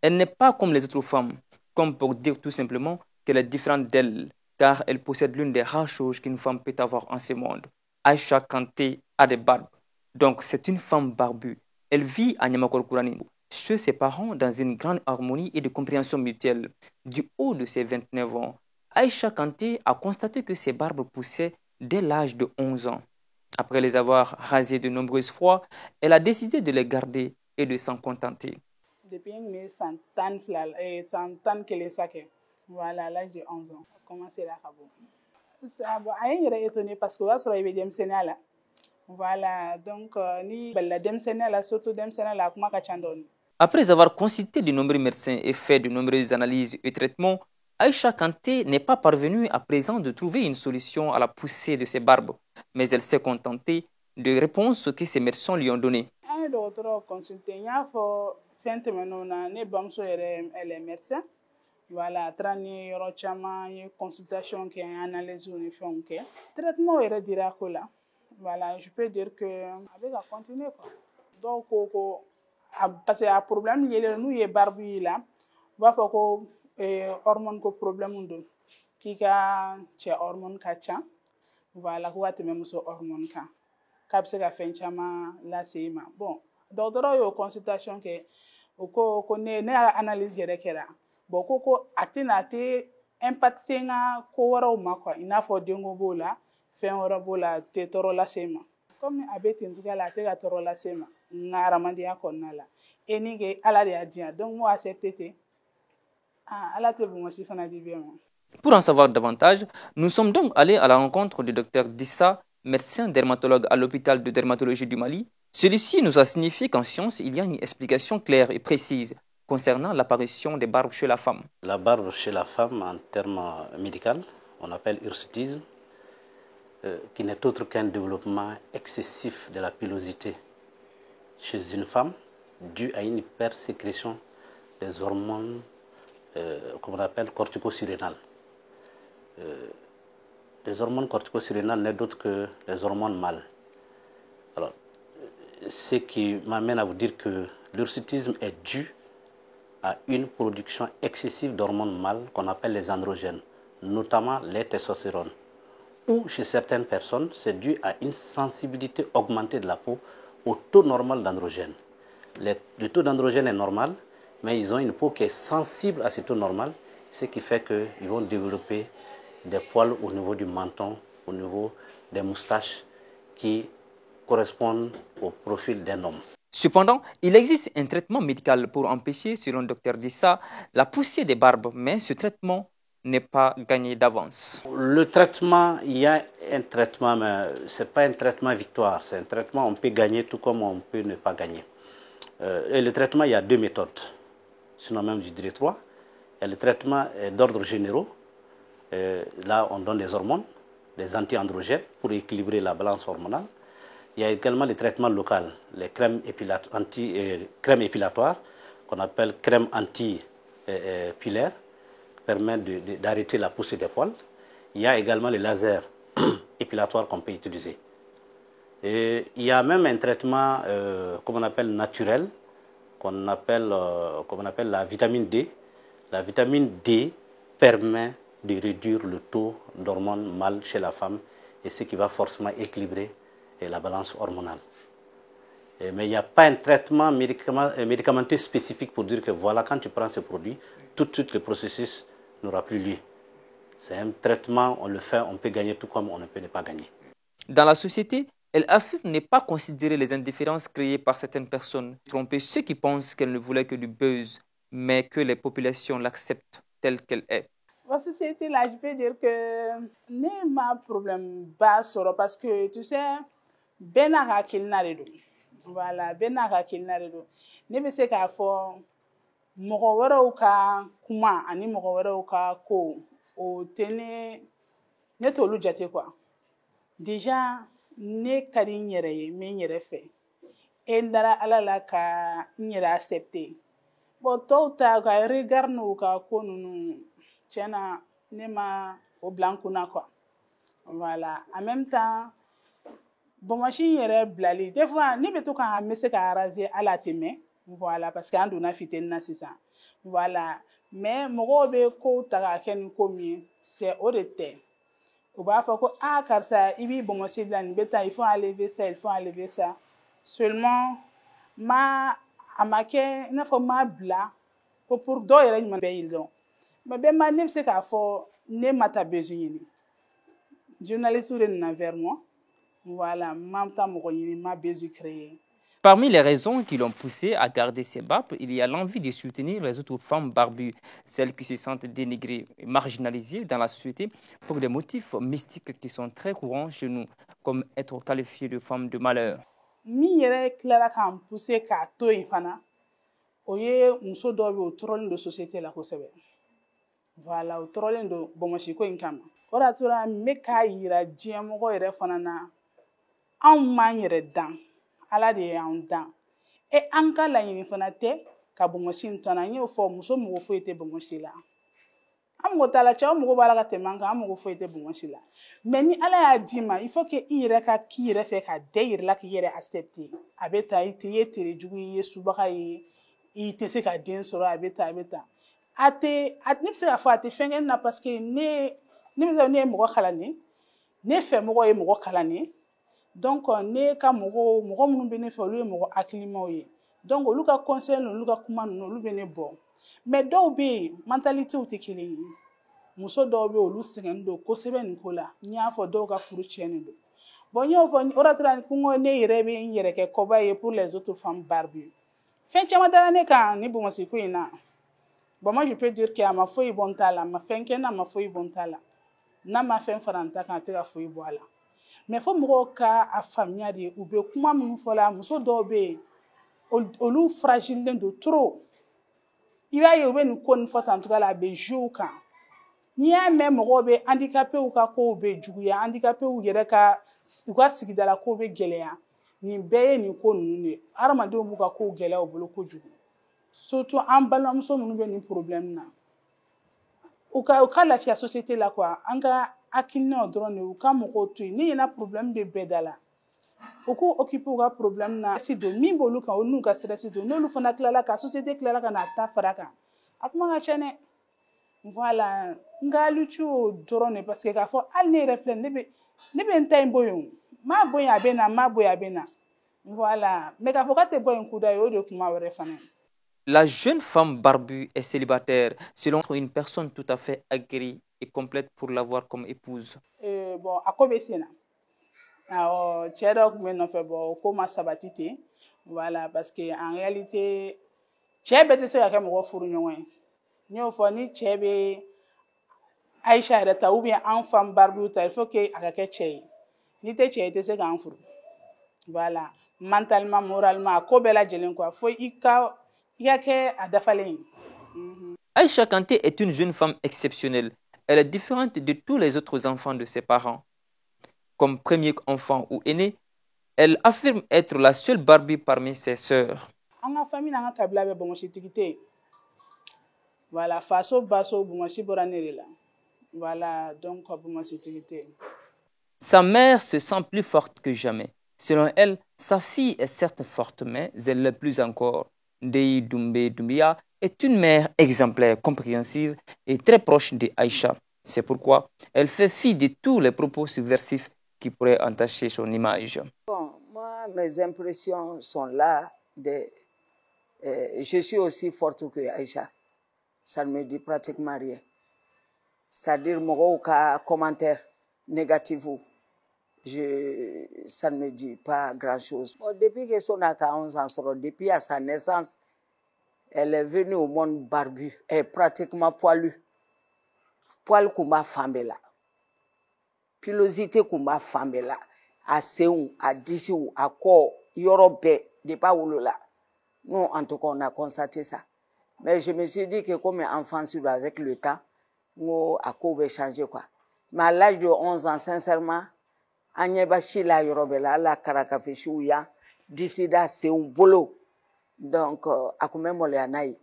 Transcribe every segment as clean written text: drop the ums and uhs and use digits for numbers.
Elle n'est pas comme les autres femmes, comme pour dire tout simplement qu'elle est différente d'elles, car elle possède l'une des rares choses qu'une femme peut avoir en ce monde. Aïcha Kanté a des barbes, donc c'est une femme barbue. Elle vit à Niamakolkourani, chez ses parents dans une grande harmonie et de compréhension mutuelle. Du haut de ses 29 ans, Aïcha Kanté a constaté que ses barbes poussaient dès l'âge de 11 ans. Après les avoir rasées de nombreuses fois, elle a décidé de les garder et de s'en contenter. Depuis que j'ai 100 ans voilà, à l'âge de 11 ans, j'ai commencé à ça. Bon, je suis étonnée parce que je suis dem Sénégal. Voilà, donc, ni la dem Sénégal, surtout dem Sénégal, comment que Après avoir consulté de nombreux médecins et fait de nombreuses analyses et traitements, Aïcha Kanté n'est pas parvenue à présent de trouver une solution à la poussée de ses barbes, mais elle s'est contentée de réponses que ses médecins lui ont données. Un docteur consulté, il y a fait ne bamso elle est médecin. Voilà, trani yoro chama consultation qui analyse ou font que traitement est dira que là. Voilà, je peux dire que avec à continuer quoi. Donc parce que a problème il nous est barbu là. Va faut que hormone ko problème ndo qui ka che hormone ka cha. Voilà, ko ate même so hormone ka. Ka se ka fen chama la sema. Bon, docteur yo consultation que ko ne analyse yere kera. Bon ko a tɛ impacté nga ko wɛrɛw ma quoi i n'a fɔ denko b'o la fɛn wɛrɛ b'o la tɛ tɔɔrɔ lase ma comme a bɛ ten cogoya la a tɛ ka tɔɔrɔ lase ma n ka hadamadenya kɔnɔna la et ni que ala de y'a diyan donc m'o accepté ten ala tɛ bonbonsi fana di bɛɛ ma. Pour en savoir davantage, nous sommes donc allés à la rencontre du docteur Dissa, médecin dermatologue à l'hôpital de dermatologie du Mali. Celui-ci nous a signifié qu'en science, il y a une explication claire et précise concernant l'apparition des barbes chez la femme. La barbe chez la femme, en termes médicaux, on appelle hirsutisme, qui n'est autre qu'un développement excessif de la pilosité chez une femme, dû à une hypersécrétion des hormones qu'on appelle corticosurrénales. Les hormones corticosurrénales n'est d'autre que les hormones mâles. Alors, ce qui m'amène à vous dire que l'hirsutisme est dû à une production excessive d'hormones mâles qu'on appelle les androgènes, notamment les testostérones. Ou chez certaines personnes, c'est dû à une sensibilité augmentée de la peau au taux normal d'androgène. Le taux d'androgène est normal, mais ils ont une peau qui est sensible à ce taux normal, ce qui fait qu'ils vont développer des poils au niveau du menton, au niveau des moustaches qui correspondent au profil d'un homme. Cependant, il existe un traitement médical pour empêcher, selon le docteur Dissa, la poussée des barbes, mais ce traitement n'est pas gagné d'avance. Le traitement, il y a un traitement, mais ce n'est pas un traitement victoire, c'est un traitement on peut gagner tout comme on peut ne pas gagner. Et le traitement, il y a deux méthodes, sinon même je dirais trois. Il y a le traitement d'ordre généraux. Là, on donne des hormones, des anti-androgènes pour équilibrer la balance hormonale. Il y a également les traitements locaux, les crèmes épilatoires, qu'on appelle crèmes anti-pilaires, qui permettent d'arrêter la poussée des poils. Il y a également les lasers épilatoires qu'on peut utiliser. Et il y a même un traitement qu'on appelle naturel, qu'on appelle la vitamine D. La vitamine D permet de réduire le taux d'hormones mâles chez la femme et ce qui va forcément équilibrer la balance hormonale. Mais il n'y a pas un traitement médicamenteux spécifique pour dire que voilà, quand tu prends ce produit, tout de suite le processus n'aura plus lieu. C'est un traitement, on le fait, on peut gagner tout comme on ne peut ne pas gagner. Dans la société, elle affirme ne pas considérer les indifférences créées par certaines personnes, tromper ceux qui pensent qu'elle ne voulait que du buzz, mais que les populations l'acceptent telle qu'elle est. La société là, je peux dire que n'est pas problème bas parce que tu sais, ben hakilina de do. Voilà, ben hakilina de do. Ne be se k'a fɔ mɔgɔ wɛrɛw ka kuma ani mɔgɔ wɛrɛw ka ko o tɛ ne t'olu jate quoi. Déjà ne ka di n yɛrɛ ye n bɛ n yɛrɛ fɛ et n dara ala la ka n yɛrɛ accepter. Bon tɔw ta ka regard n'u ka ko ninnu tiɲɛna ne ma o bila n kunna quoi. Voilà, en même temps bonbonsi yɛrɛ bilali des fois ne bɛ to ka n bɛ se ka raser ala tɛ mɛn Voilà, parce qu'en donna fitena c'est ça. Voilà. Mais mɔgɔw bɛ ko ta k'a kɛ ni ko min ye c'est o de tɛ. U b'a fɔ ko ah karisa i b'i bɔnbɔnsi bila nin bɛ taa il faut enlever ça il faut enlever ça. Seulement a ma kɛ i n'a fɔ m'a bila ko pour dɔw yɛrɛ ɲuman bɛɛ yiri dɔn. Mais bɛɛ ma ne bɛ se k'a fɔ ne ma ta besoin ɲini. Journaliste de nana vers moi. Voilà, ma ta mɔgɔ ɲini ma besoin créer. Parmi les raisons qui l'ont poussé à garder ses barbes, il y a l'envie de soutenir les autres femmes barbues, celles qui se sentent dénigrées et marginalisées dans la société pour des motifs mystiques qui sont très courants chez nous, comme être qualifiées de femmes de malheur. Min yɛrɛ tilala k'an pousser k'a to yen fana, o ye muso dɔw bɛ o tɔɔrɔlen don société la kosɛbɛ. Voilà, o tɔɔrɔlen don bɔnbɔnsiko in kama. O de y'a to la n bɛ k'a yira diɲɛmɔgɔ yɛrɛ fana na, anw m'an yɛrɛ dan. Ala de y'an dan. An ka laɲini fana tɛ ka bɔnbɔnsi in to an na. N y'o fɔ muso mago foyi tɛ bɔnbɔnsi la. An mago t'a la, cɛw mago b'a la ka tɛmɛ an kan, an mago foyi tɛ bɔnbɔnsi la. Mais ni Ala y'a d'i ma, il faut que i yɛrɛ ka k'i yɛrɛ fɛ ka da i yɛrɛ la k'i yɛrɛ accepter. A bɛ tan, i ye tere jugu ye, i ye subaga ye, i tɛ se ka den sɔrɔ, a bɛ tan, a bɛ tan. Ne bɛ se k'a fɔ a tɛ fɛn kɛ ne na parce que ne bɛ se ne ye mɔgɔ kalannen, ne fɛ mɔgɔ ye mɔgɔ kalannen. Donc ne ka mɔgɔ minnu bɛ ne fɛ olu ye mɔgɔ hakilimaw ye. Donc olu ka conseil n'olu ka kuma ninnu olu bɛ ne bɔ. Mais dɔw bɛ yen mentalité tɛ kelen ye. Muso dɔw bɛ yen olu sɛgɛnnen don kosɛbɛ nin ko la. N y'a fɔ dɔw ka furu tiɲɛnen don. Bon n y'o fɔ o de la ko ne yɛrɛ bɛ n yɛrɛ kɛ kɔba ye pour les autres femmes barbues. Fɛn caman dara ne kan ni bɔnbɔnsiko in na. Bon moi je peux dire que a ma foyi bɔ n ta la, a ma fɛn kɛ n na, a ma foyi bɔ n ta la. N'a ma fɛn fara n ta kan a tɛ ka foyi bɔ a la. Mais fo mɔgɔw ka a faamuya de u bɛ kuma minnu fɔ la muso dɔw bɛ yen olu fragilen don trop. I b'a ye u bɛ nin ko nin fɔ tan cogoya la a bɛ jouer u kan. N'i y'a mɛn mɔgɔw bɛ handicapés ka kow bɛ juguya, handicapés yɛrɛ ka u ka sigidala kow bɛ gɛlɛya. Nin bɛɛ ye nin ko ninnu de ye. Hadamadenw b'u ka kow gɛlɛya u bolo kojugu. Surtout an balimamuso minnu bɛ nin problème na. U ka lafiya société la quoi. An ka hakilinaw dɔrɔn de u ka mɔgɔw to yen. Ni ɲɛna problème bɛ bɛɛ da la. U k'u occuper u ka problème na. Stress don min b'olu kan olu n'u ka stress don. N'olu fana tilala ka société tilala ka na ta fara kan. A kuma ka ca dɛ. Voilà. N ka lutte o dɔrɔn de parce que k'a fɔ hali ne yɛrɛ filɛ ne bɛ n ta in bɔ yen. M'a bɔ yen a bɛ na, m'a bɔ yen a bɛ na. Voilà. Mais k'a fɔ k'a tɛ bɔ yen kuda ye o de kuma wɛrɛ fana. La jeune femme barbue est célibataire selon une personne tout à fait aguerrie et complète pour l'avoir comme épouse. Bon, a ko bɛ sen na. Cɛ dɔ tun bɛ nɔfɛ bon o ko ma sabati ten. Voilà, parce que en réalité cɛ bɛɛ tɛ se ka kɛ mɔgɔ furu ɲɔgɔn ye. N y'o fɔ ni cɛ bɛ Aïcha yɛrɛ ta ou bien an femme barbu ta il faut que a ka kɛ cɛ ye. N'i tɛ cɛ ye i tɛ se k'an furu. Voilà, mentalement, moralement a ko bɛɛ lajɛlen quoi. Fo i ka kɛ a dafalen ye. Aïcha Kanté est une jeune femme exceptionnelle. Elle est différente de tous les autres enfants de ses parents. Comme premier enfant ou aîné, elle affirme être la seule Barbie parmi ses sœurs. An ka famille n'an ka kabila bɛ bɔnbɔnsitigi tɛ yen. Voilà, faso baso bɔnbɔnsi bɔra ne de la. Voilà, donc bɔnbɔnsitigi tɛ yen. Sa mère se sent plus forte que jamais. Selon elle, sa fille est certes forte, mais elle l'est plus encore. Ndeye Doumbé Doumbia est une mère exemplaire, compréhensive et très proche de Aïcha. C'est pourquoi elle fait fi de tous les propos subversifs qui pourraient entacher son image. Bon, moi, mes impressions sont là. Je suis aussi forte que Aïcha. Ça ne me dit pratiquement rien. C'est-à-dire, mon commentaire négatif, ça ne me dit pas grand-chose. Bon, depuis que son a 11 ans, depuis à sa naissance, elle est venue au monde barbu. Elle est pratiquement poilue. Poil kumba fambela. Pilosité kumba fambela. À Séou, à Dissou, à Ko, Yorobe, de pas là. Nous, en tout cas, on a constaté ça. Mais je me suis dit que comme enfant, avec le temps, nous, à quoi va changer quoi. Mais à l'âge de 11 ans, sincèrement, Agneba la Yorobela, la Karakafeshuya, Dissida, c'est un boulot. Donc, à quoi même on anaï.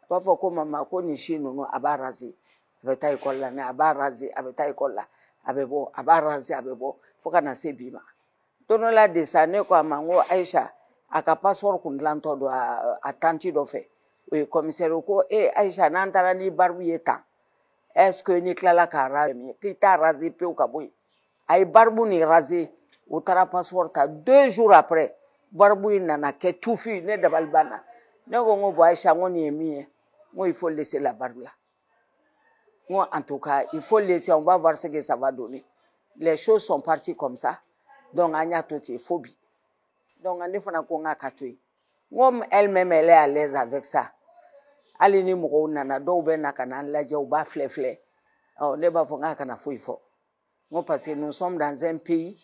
Pas faut que maman connaisse nous, à Barazi. Avec école là, à Barazi, avec école là. Avec bon, à Barazi, avec bon, faut qu'on a ces bima. Donc là, des années, quoi, mango, Aïcha, ka passeport kun dilantɔ don a tanti dɔ fɛ o ye commissaire ko Aïcha n'an taara ni barbu ye tan est-ce que ni tilala k'a raser k'i t'a raser pewu ka bɔ yen a ye barbu ni raser o taara passeport ta 2 jours après barbu in nana kɛ tufi ne dabali banna ne ko n ko bon Aïcha n ko nin ye min ye n ko il faut laisser la barbe là n ko en tout cas il faut laisser on va voir ce que ça va donner les choses sont parties comme ça donc an y'a to ten fo bi donc ne fana ko n k'a ka to yen n ko elle-même elle est à l'aise avec ça hali ni mɔgɔw nana dɔw bɛ na ka n'an lajɛ u b'a filɛ filɛ ne b'a fɔ n k'a kana foyi fɔ n ko parce que nous sommes dans un pays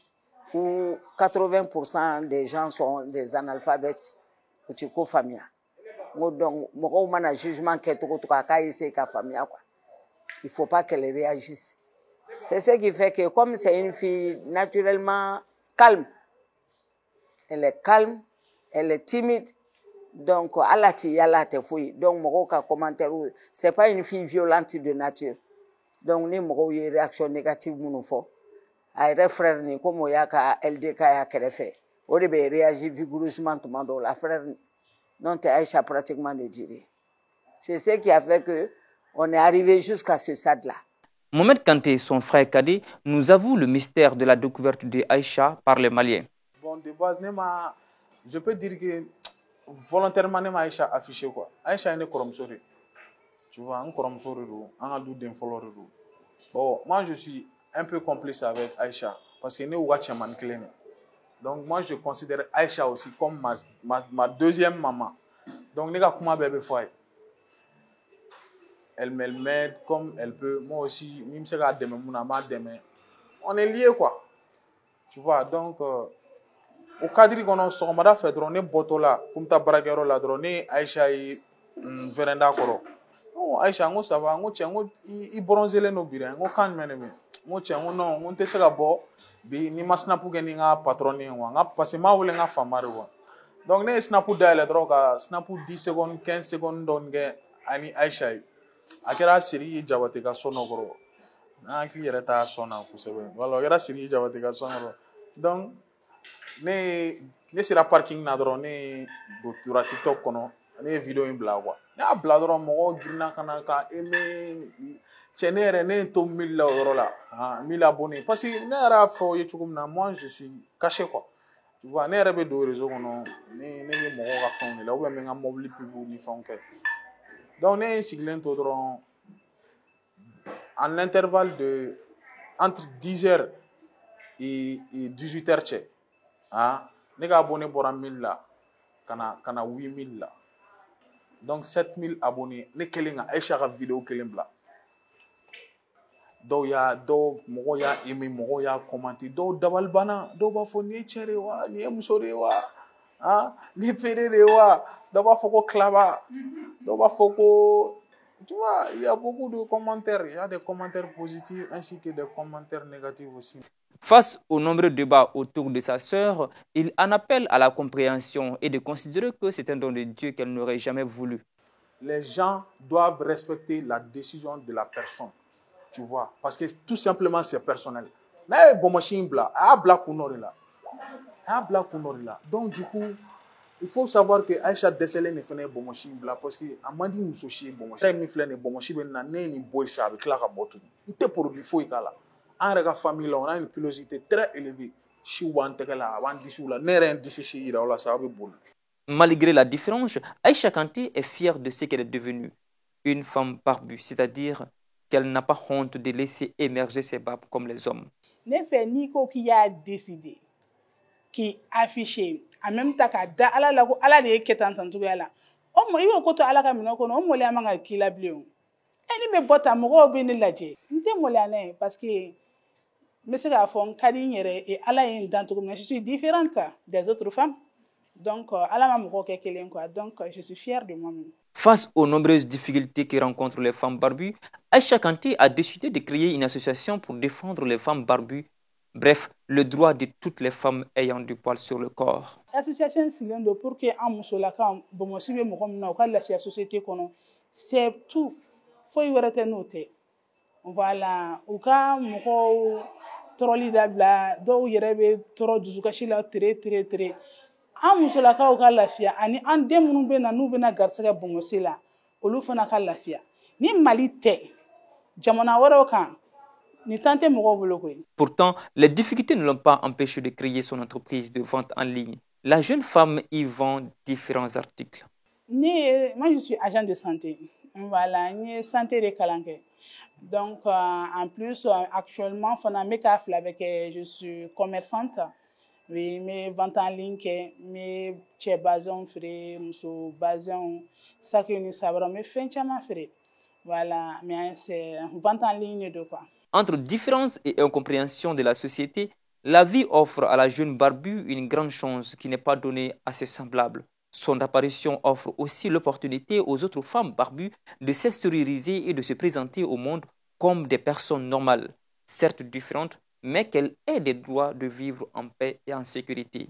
où 80% des gens sont des analphabètes u ti ko faamuya n ko donc mɔgɔw mana jugement kɛ cogo cogo a k'a essayer ka faamuya quoi il faut pas qu'elle réagisse c'est ce qui fait que comme c'est une fille naturellement calme elle est calme elle est timide donc ala ti yala tɛ foyi donc mɔgɔw ka commentaire c'est pas une fille violente de nature donc ni mɔgɔw ye réaction négative minnu fɔ a yɛrɛ frère ni comme o y'a ka LDK y'a kɛrɛfɛ o de bɛ réagir vigoureusement tuma dɔw la frère ni non tɛ Aïcha pratiquement ne dit rien c'est ce qui a fait que on est arrivé jusqu'à ce stade là. Mohamed Kanté, son frère cadet, nous avoue le mystère de la découverte de Aïcha par les Maliens. Bon, de base, je peux dire que volontairement, je Aïcha affiché quoi. Aïcha est une koromsori. Tu vois, un koromsori, un adou d'un follower. Bon, moi je suis un peu complice avec Aïcha parce que nous watch man clé. Donc moi je considère Aïcha aussi comme ma deuxième maman. Donc les gars comment bébé foi. Elle m'aide comme elle peut. Moi aussi, même si elle demain, mon amant demain, on est liés quoi. Tu vois, donc au cadre qu'on a sur ma fait on est botola, comme ta braguero la drone, Aïcha est véranda koro. Non, Aïcha, on ça va, on tient, on y bronzer les nobiles, on canne même. On tient, on non, on te sera bon, ni ma snapu gagner un patroné ou un parce que ma voulait un famare ou. Donc ne snapu d'aller droga, snapu 10 secondes, 15 secondes donc ani Aïcha. A kɛra Siri Jabate ka so nɔkɔrɔ n'an hakili yɛrɛ t'a sɔn na kosɛbɛ wala o kɛra Siri Jabate ka so nɔkɔrɔ donc ne sera parking na dɔrɔn ne tora TikTok kɔnɔ ne ye vidéo in bila quoi ne y'a bila dɔrɔn mɔgɔw girinna ka na ka aimer cɛ ne yɛrɛ ne ye to 1000 la o yɔrɔ la 1000 abonnés parce que ne yɛrɛ y'a fɔ aw ye cogo min na moi je suis caché quoi tu vois ne yɛrɛ bɛ don réseau kɔnɔ ne bɛ mɔgɔw ka fɛnw de la ou bien n bɛ n ka mobili pub ni fɛnw kɛ. Donc, nous avons en intervalle de entre 10h et 18h. Nous avons abonné pour 1000 là, 8000 là. Donc 7000 abonnés. Nous avons Aïcha vidéo là. Donc il y a aimé, il y a commenté, donc dabal bana, donc va faut ni chere wa, ni musore wa, ni pere wa, donc va faut ko klaba. Tu vois, il y a beaucoup de commentaires. Il y a des commentaires positifs ainsi que des commentaires négatifs aussi. Face aux nombreux débats autour de sa sœur, il en appelle à la compréhension et de considérer que c'est un don de Dieu qu'elle n'aurait jamais voulu. Les gens doivent respecter la décision de la personne. Tu vois, parce que tout simplement c'est personnel. Mais bon machine bla, donc du coup, il faut savoir que Aïcha décelé ne fait bon machine bla parce que amandi nous sochi bon machine mi flé ne bon machine na ni boy ça avec la rabotu. Il te produit faut ikala. En rega famille on a une pilosité très élevée. Si wan tekala wan disu la ne ren disi chi ira la ça be bol. Malgré la différence, Aïcha Kanté est fière de ce qu'elle est devenue, une femme barbue, c'est-à-dire qu'elle n'a pas honte de laisser émerger ses barbes comme les hommes. Ne fait Nico qui a décidé, qui affiché, en même temps qu'à da ala la ala de ketan tantu ala. O mo iwo ko to ala ka mino ko no mo le amanga kila bleu. Eni me bota mo go be ni laje. Nte mo le ana parce que monsieur a fon kadi nyere et ala yin dantu ko je suis différente des autres femmes. Donc ala ma mo ko kelen quoi. Donc je suis fière de moi-même. Face aux nombreuses difficultés que rencontrent les femmes barbues, Aïcha Kanté a décidé de créer une association pour défendre les femmes barbues. Bref, le droit de toutes les femmes ayant du poil sur le corps. L'association Silendo pour que en musolaka bomosibe mo komna ko la société kono c'est tout. Faut y rete noter. Voilà, ou ka mo troli dabla do yerebe toro duzuka shila très. an musolakaw ka lafiya ani an den minnu bɛ na n'u bɛna garisɛgɛ bongosi la olu fana ka lafiya ni Mali tɛ jamana wɛrɛw kan ni tan tɛ mɔgɔw bolo koyi. Pourtant, les difficultés ne l'ont pas empêché de créer son entreprise de vente en ligne. La jeune femme y vend différents articles. Moi, je suis agent de santé. Voilà, je suis santé de kalan kɛ. Donc, en plus, actuellement, je suis commerçante. Oui, mes ventes en ligne, mes chez bazon fré, muso bazon, ça que nous savons, mais fin chama fré. Voilà, mais c'est vente en ligne de quoi. Entre différences et incompréhension de la société, la vie offre à la jeune Barbue une grande chance qui n'est pas donnée à ses semblables. Son apparition offre aussi l'opportunité aux autres femmes barbues de s'extérioriser et de se présenter au monde comme des personnes normales, certes différentes, mais qu'elles aient des droits de vivre en paix et en sécurité.